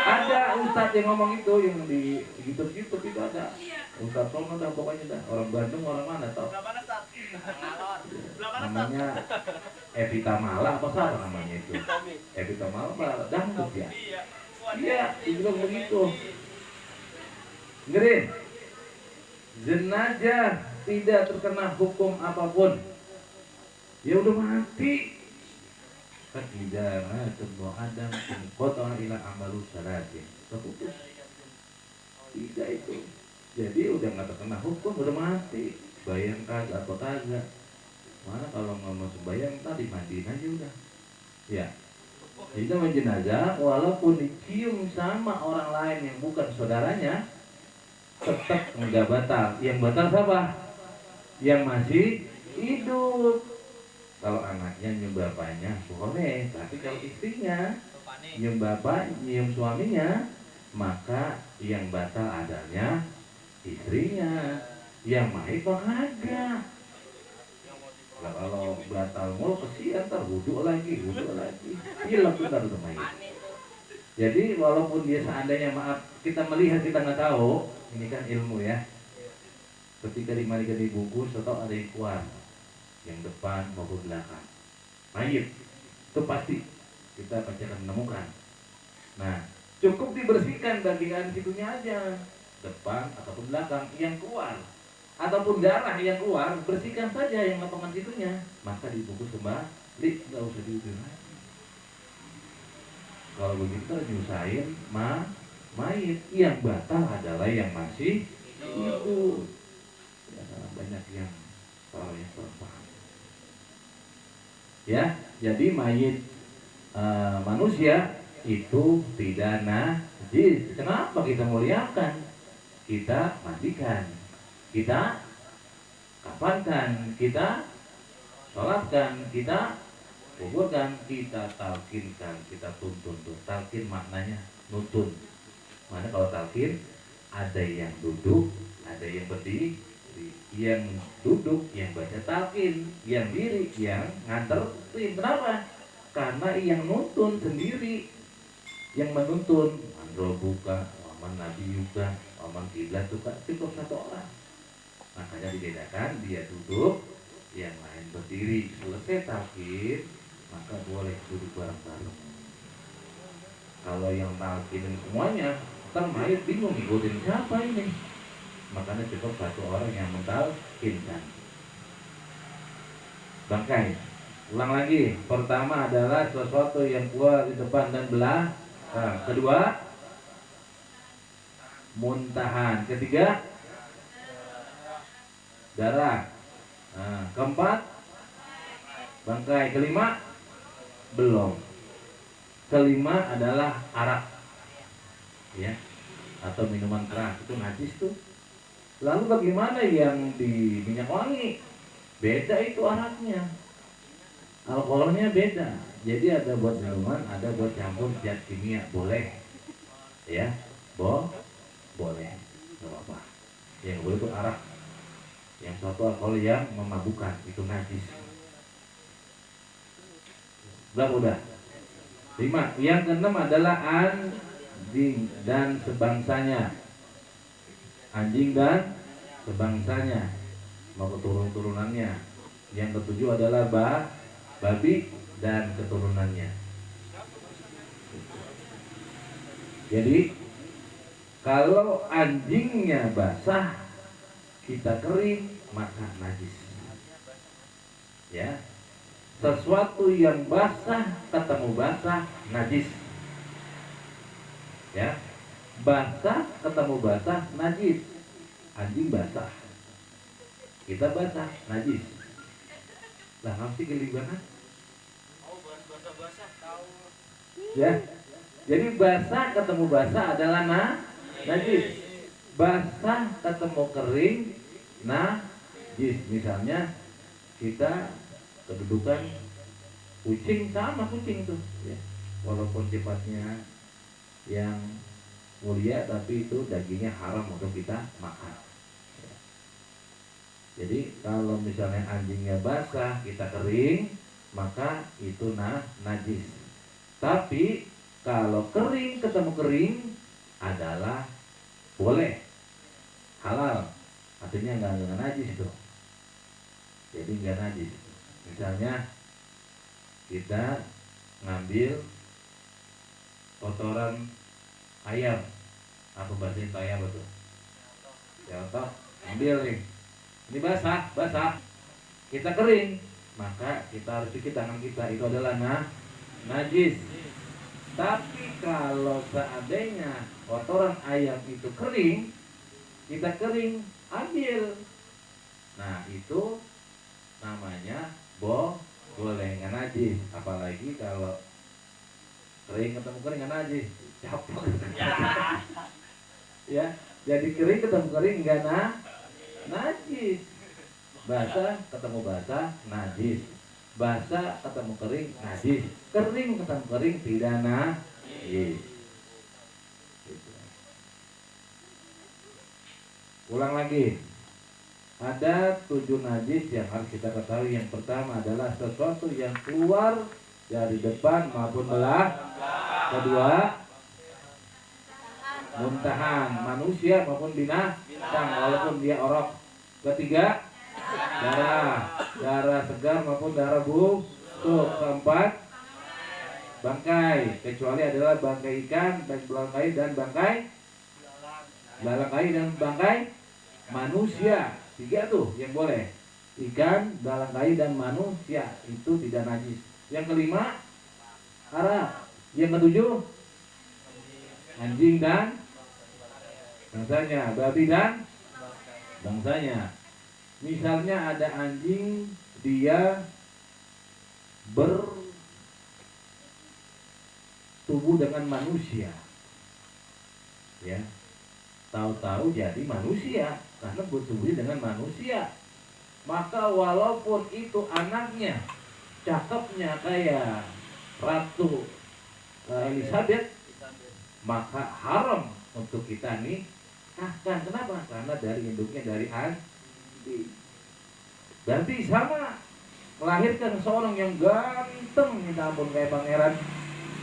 Ada ustadz yang ngomong itu, yang di YouTube itu ada. Ustadz Tom dah pokoknya dah, orang Bandung, orang mana tau? Namanya Evita Mala apa salah namanya itu? Evita Mala apa? Dangdut ya? Iya, dibilang begitu. Dengerin, jenazah tidak terkena hukum apapun. Ya udah mati. Fakidana sebuah adam kota ila amalu salatin. Terputus. Tidak itu. Jadi udah nggak terkena hukum, udah mati. Bayang kagak apa kagak. Mana kalau nggak mau sembayang tadi mandiin aja udah. Ya. Jadi nama jenazah walaupun dicium sama orang lain yang bukan saudaranya, tetap nggak batal. Yang batal siapa? Yang masih hidup. Kalau anaknya nyium bapaknya boleh, tapi kalau istrinya nyium bapak, nyium suaminya, maka yang batal adanya istrinya. Yang mayit mah kagak. Lah kalau batal mulu kesian, ntar wudhu lagi. Hilang bentar udah mayit. Jadi walaupun dia seandainya, maaf, kita melihat kita nggak tahu, ini kan ilmu ya. Ketika dimandikan dibungkus atau ada yang keluar, yang depan maupun belakang, mayit itu pasti kita pasti akan menemukan. Nah, cukup dibersihkan bagian situnya aja, depan ataupun belakang yang keluar, ataupun darah yang keluar, bersihkan saja yang potongan situnya, maka dibungkus kembali, nggak usah diukur lagi. Kalau begitu nyusahin mayit. Yang batal adalah yang masih hidup. Ya, banyak yang salah yang perempuan. Ya, jadi mayit manusia itu tidak najis. Kenapa kita muliakan? Kita mandikan, kita kafankan, kita sholatkan, kita kuburkan, kita talkinkan, kita tuntun. Tuh talkin maknanya nuntun. Mana kalau talkin ada yang duduk, ada yang berdiri. Yang duduk yang baca talkin, yang diri yang nganterin. Kenapa? Karena yang nuntun sendiri, yang menuntun Andro buka, Waman Nabi juga, Waman Kiblat juga cukup satu orang. Makanya dibedakan dia duduk, yang lain berdiri. Selesai talkin, maka boleh duduk bareng-bareng. Kalau yang talkinin semuanya, ntar mayat bingung ngikutin siapa ini. Makanya cukup satu orang yang mentalkinkan. Bangkai. Ulang lagi. Pertama adalah sesuatu yang keluar di depan dan belakang. Kedua, muntahan. Ketiga, darah. Keempat, bangkai. Kelima, belum. Kelima adalah arak, ya, atau minuman keras. Itu najis tuh. Lalu bagaimana yang di minyak wangi? Beda itu araknya. Alkoholnya beda. Jadi ada buat minuman, ada buat campur zat kimia. Boleh, ya, boleh, nggak apa-apa. Yang boleh itu arak. Yang satu alkohol yang memabukkan, itu najis. Berapa udah? 5. Yang keenam adalah anjing dan sebangsanya. Anjing dan sebangsanya, mau keturunannya. Yang ketujuh adalah babi dan keturunannya. Jadi kalau anjingnya basah, kita kering, maka najis. Ya, sesuatu yang basah ketemu basah, najis. Ya, basah ketemu basah, najis. Anjing basah, kita basah, najis. Lah ngapa sih kelimbangan? Ya, jadi basah ketemu basah adalah najis. Basah ketemu kering, najis. Misalnya kita kedudukan kucing, sama kucing tuh, ya. Walaupun sifatnya yang mulia, tapi itu dagingnya haram untuk kita makan. Jadi kalau misalnya anjingnya basah, kita kering, maka itu najis. Tapi kalau kering ketemu kering adalah boleh, halal. Artinya nggak najis itu. Jadi nggak najis. Misalnya kita ngambil kotoran ayam, apa bahasa ayam betul? Contoh, ambil nih. Ini basah. Kita kering, maka kita harus cuci tangan kita. Itu adalah najis. Tapi kalau seandainya kotoran ayam itu kering, kita kering, ambil. Nah, itu namanya boleh, nggak najis. Apalagi kalau kering ketemu kering nggak najis, capek. Ya, jadi kering ketemu kering nggak najis. Basah ketemu basah, najis. Basah ketemu kering, najis. Kering ketemu kering, tidak najis. Gitu. Ulang lagi. Ada 7 najis yang harus kita ketahui. Yang pertama adalah sesuatu yang keluar dari depan maupun belakang. Kedua, muntahan, manusia maupun binatang walaupun dia orok. Ketiga, darah segar maupun darah busuk. Keempat, bangkai, kecuali adalah bangkai ikan, bangkai dan bangkai belalang dan bangkai manusia. 3 tuh yang boleh. Ikan, belalang dan manusia itu tidak najis. Yang kelima, arak. Yang ketujuh, anjing dan bangsanya, babi dan bangsanya. Misalnya ada anjing, dia bertubuh dengan manusia, ya, tahu-tahu jadi manusia karena bertubuh dengan manusia. maka walaupun itu anaknya cakepnya kayak Ratu Elizabeth, maka haram untuk kita nikahkan. Kenapa? Karena dari induknya dari anjing. Berarti sama, melahirkan seorang yang ganteng, minta ampun kayak pangeran,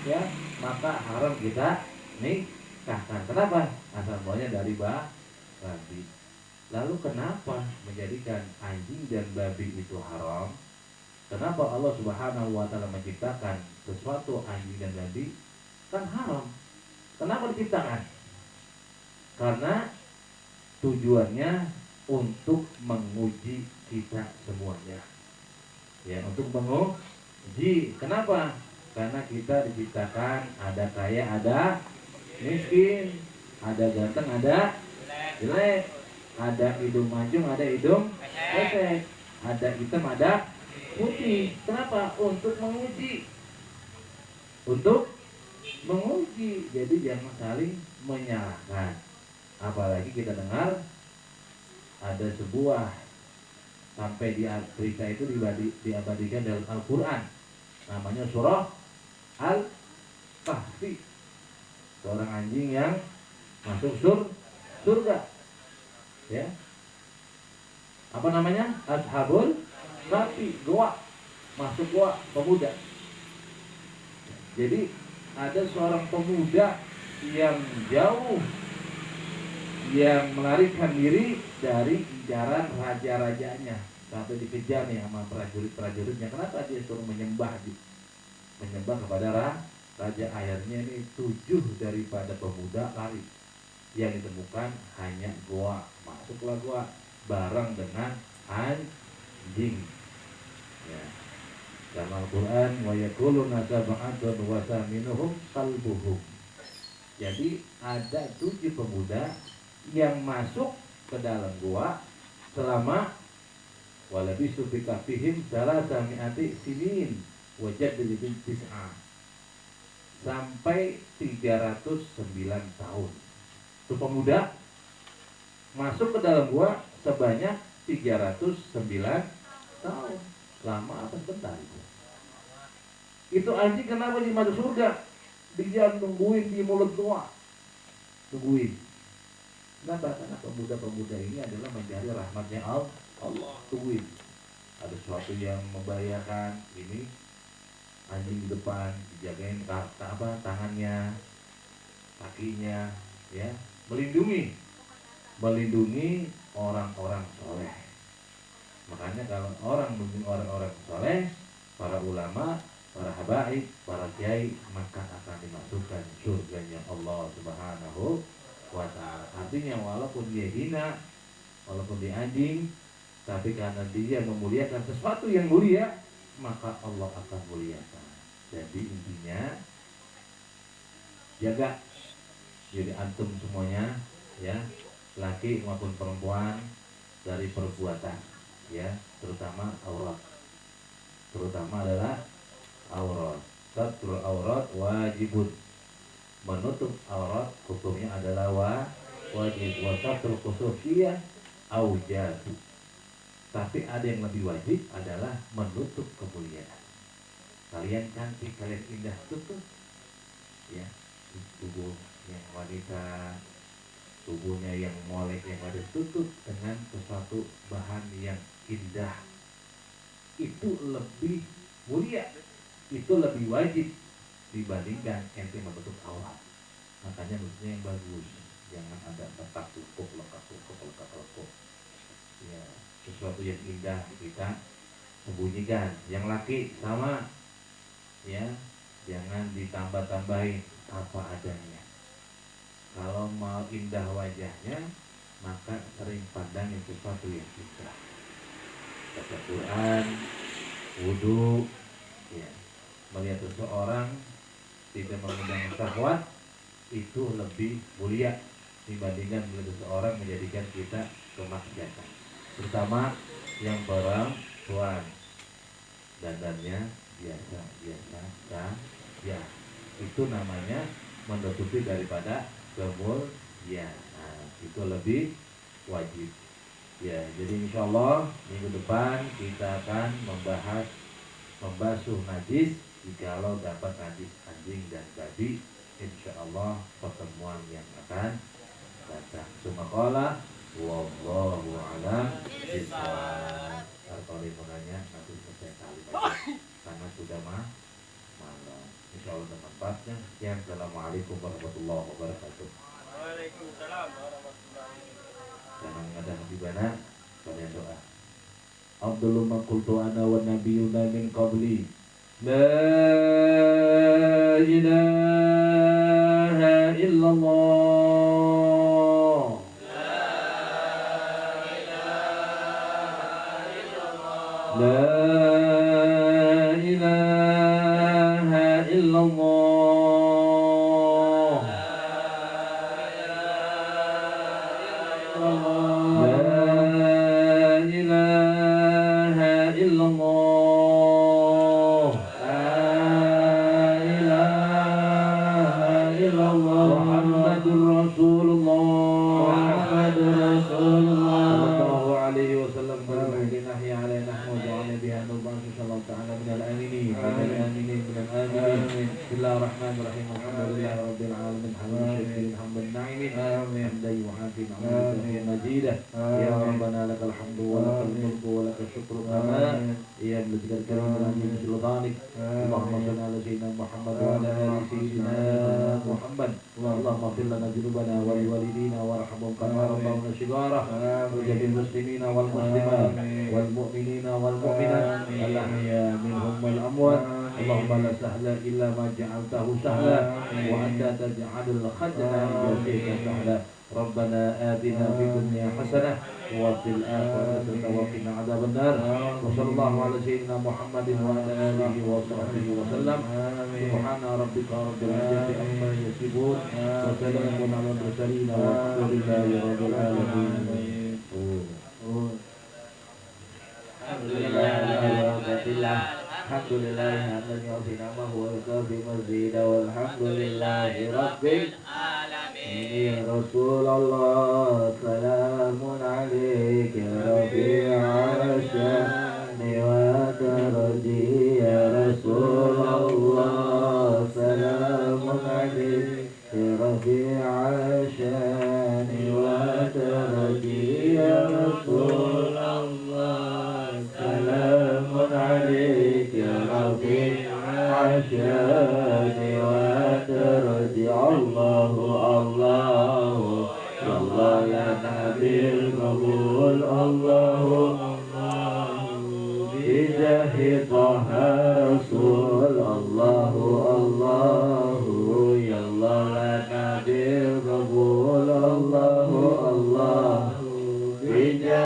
ya, maka haram kita nikahkan. Kenapa? Asal mulanya dari babi. Lalu kenapa menjadikan anjing dan babi itu haram? Kenapa Allah Subhanahu wa taala menciptakan sesuatu anjing dan babi? Kan haram. Kenapa diciptakan? Karena tujuannya untuk menguji kita semuanya. Ya, untuk menguji. Kenapa? Karena kita diciptakan ada kaya, ada miskin, ada ganteng, ada jelek, ada hidung mancung, ada hidung pesek, ada hitam, ada putih. Kenapa? Untuk menguji. Untuk menguji. Jadi jangan saling menyalahkan. Apalagi kita dengar ada sebuah, sampai di Afrika itu diabadikan dalam Al-Quran, namanya surah Al-Kahfi. Seorang anjing yang masuk surga, ya, apa namanya, Ashabul Kahfi, goa, masuk goa pemuda. Jadi ada seorang pemuda yang jauh, yang melarikan diri dari incaran raja-rajanya, sampai dikejar nih sama prajurit-prajuritnya. Kenapa dia suruh menyembah kepada raja? Akhirnya ini 7 daripada pemuda lari. Yang ditemukan hanya goa. Masuklah goa bareng dengan anjing, ya. Dalam Al-Quran, wa yaquluna sab'atun wa thaminuhum kalbuhum. Jadi ada 7 pemuda yang masuk ke dalam gua selama walabisu fi kahfihim salasami'ati sinin wajaddu tis'a, sampai 309 tahun. Itu pemuda masuk ke dalam gua sebanyak 309 tahun. Lama apa sebentar itu? Itu anjing kenapa dia masuk surga? Dia nungguin di mulut gua, nungguin. Kenapa? Karena pemuda-pemuda ini adalah mencari rahmatnya Allah. Tungguin. Ada sesuatu yang membahayakan, ini anjing di depan dijagain tangannya, kakinya, ya, melindungi orang-orang soleh. Makanya kalau orang melindungi orang-orang soleh, para ulama, para habaib, para kiai, maka akan dimasukkan surganya Allah Subhanahu wa ta'ala. Artinya walaupun dia hina, walaupun dia anjing, tapi karena dia memuliakan sesuatu yang mulia, maka Allah akan muliakan. Jadi intinya jaga. Jadi antum semuanya, ya, laki maupun perempuan, dari perbuatan, ya, terutama aurat. Terutama adalah aurat. Satrul aurat wajibun. Menutup aurat hukumnya adalah wajib. Wa satrul khususiyah aujadu. Tapi ada yang lebih wajib adalah menutup kemuliaan. Kalian cantik, kalian indah, tutup, ya, tubuh yang wanita, tubuhnya yang molek, yang ada, tutup dengan sesuatu bahan yang indah. Itu lebih mulia, itu lebih wajib dibandingkan ente menutup aurat. Makanya menurutnya yang bagus, jangan ada lekat lekuk, ya, sesuatu yang indah kita sembunyikan. Yang laki sama, ya, jangan ditambah-tambahin, apa adanya. Kalau mau indah wajahnya, maka sering pandangin sesuatu yang indah. Baca Quran, wudu, ya, melihat seseorang tidak mengundang syahwat, itu lebih mulia dibandingkan melihat seseorang menjadikan kita kemaksiatan. Terutama yang perempuan, dandannya biasa saja, itu namanya menutupi daripada kemuliaan. Itu lebih wajib. Ya, jadi insya Allah minggu depan kita akan membasuh najis jikalau dapat najis anjing dan babi. Insya Allah pertemuan yang akan datang. Sumakola, wallahu a'lam bishawab. Kalau limonannya nanti selesai kali karena sudah malam. Insya Allah tempatnya. Sekian. Assalamualaikum warahmatullahi wabarakatuh. Waalaikumsalam warahmatullahi wabarakatuh. Karena ada habibana, kalian doa. Abdullah ma qultu ana wa nabiyuna min qabli. La ilaha illallah. La ilaha illallah. Bismillahirrahmanirrahim. Alhamdulillahirabbil alamin. Hamdan na'imin. Hamdan yu'afi ni'matahu majidah. Ya Rabbana lakal hamdu wa lakal mulku wa lakal syukru kama ya bidzikal karim wa min sultanik. Allahumma shalli ala sayyidina Muhammad wa ala ali sayyidina Muhammad. Allahumma ighfir lana dhunubana wa li walidina warhamhum kama rabbawna shighara. Wa jami'il muslimina wal muslimat wal mu'minina wal mu'minat al ahya minhum wal amwat. Allahumma la sahla illa ma ja'altahu sahla wa anta taj'alul khadna idza shi'ta sahla. Rabbana atina fid dunya hasanah wa fil akhirati hasanah wa qina adzaban nar. Wa sallallahu ala sayyidina Muhammadin wa ala alihi wa sahbihi wa sallam. Subhana rabbika rabbil izzati amma yasifun wa salamun ala mursalin walhamdulillahi rabbil alamin. Alhamdulillah. Alhamdulillah walhamdulillahi rabbil alamin. Rasulullah salamun alaika rafi'al syani wa daraji. Ya Rasulullah salamun alaika rafi'al syani wa daraji. Ya Rasulullah salamun alaika rafi'al syani wa daraji. Allahu Allah ya Nabil Qabul. Allahu bijahi Taha Rasul.